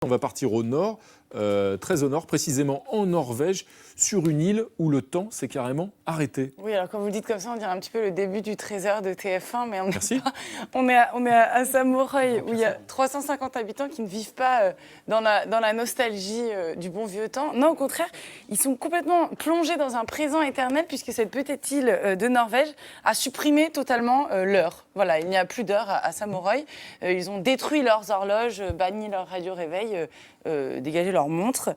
On va partir au nord, très au nord, précisément en Norvège, sur une île où le temps s'est carrément arrêté. Oui, alors quand vous le dites comme ça, on dirait un petit peu le début du trésor de TF1, mais Merci. on est à Samouraï, où il y a 350 habitants qui ne vivent pas dans la nostalgie du bon vieux temps. Non, au contraire, ils sont complètement plongés dans un présent éternel, puisque cette petite île de Norvège a supprimé totalement l'heure. Voilà, il n'y a plus d'heure à Samouraï. Ils ont détruit leurs horloges, banni leur radio-réveil, dégagé leurs montres,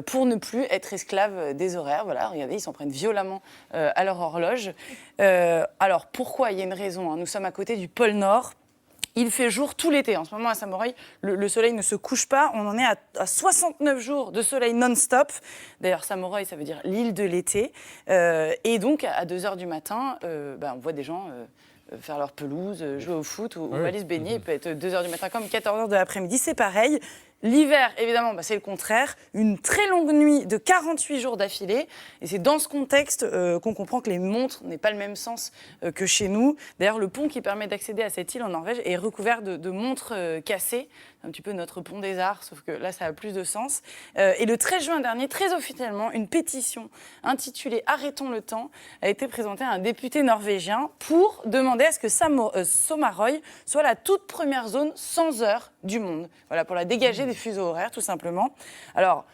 pour ne plus être esclaves des horaires. Voilà, regardez, ils s'en prennent violemment à leur horloge. Alors, pourquoi? Il y a une raison. Hein. Nous sommes à côté du pôle Nord. Il fait jour tout l'été. En ce moment, à Samouraï, le soleil ne se couche pas. On en est à 69 jours de soleil non-stop. D'ailleurs, Samouraï, ça veut dire l'île de l'été. Et donc, à 2h du matin, on voit des gens faire leur pelouse, jouer au foot ou aller se baigner. Il peut être 2h du matin comme 14h de l'après-midi. C'est pareil. L'hiver, évidemment, c'est le contraire. Une très longue nuit de 48 jours d'affilée. Et c'est dans ce contexte qu'on comprend que les montres n'aient pas le même sens que chez nous. D'ailleurs, le pont qui permet d'accéder à cette île en Norvège est recouvert de montres cassées. Un petit peu notre pont des arts, sauf que là, ça a plus de sens. Et le 13 juin dernier, très officiellement, une pétition intitulée « Arrêtons le temps » a été présentée à un député norvégien pour demander à ce que Sommarøy soit la toute première zone sans heure du monde. Voilà, pour la dégager des fuseaux horaires, tout simplement. Alors,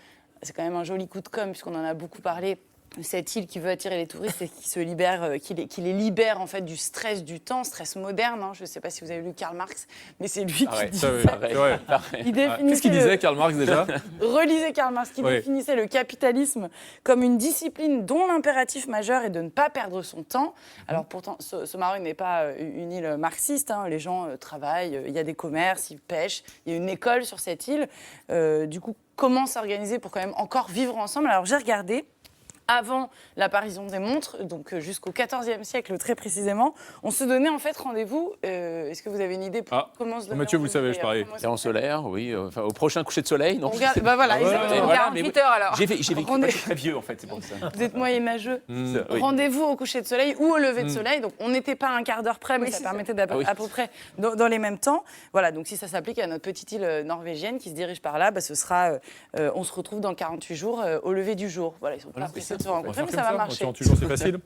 c'est quand même un joli coup de com', puisqu'on en a beaucoup parlé. Cette île qui veut attirer les touristes et qui se libère, qui les libère en fait du stress du temps, stress moderne. Hein. Je ne sais pas si vous avez lu Karl Marx, mais c'est lui qui dit ça. Qu'est-ce qu'il disait, Karl Marx, déjà? Relisez Karl Marx, qui définissait le capitalisme comme une discipline dont l'impératif majeur est de ne pas perdre son temps. Alors pourtant, Sommarøy n'est pas une île marxiste. Hein. Les gens travaillent, il y a des commerces, ils pêchent, il y a une école sur cette île. Du coup, comment s'organiser pour quand même encore vivre ensemble? Alors j'ai regardé. Avant l'apparition des montres, donc jusqu'au XIVe siècle très précisément, on se donnait en fait rendez-vous. Est-ce que vous avez une idée pour comment se donner Mathieu, vous le savez, je parie. En solaire, oui. Au prochain coucher de soleil, non? Voilà, exactement. 48 heures alors. J'ai vécu, je suis très vieux en fait, c'est pour ça. Vous êtes moyenâgeux. Oui. Rendez-vous au coucher de soleil ou au lever de soleil. Donc on n'était pas à un quart d'heure près, mais ça permettait d'à peu près dans les mêmes temps. Voilà, donc si ça s'applique à notre petite île norvégienne qui se dirige par là, ce sera, on se retrouve dans 48 jours au lever du jour. Voilà, ils sont pas pressés de se rencontrer, mais ça va marcher. 48 jours, c'est facile.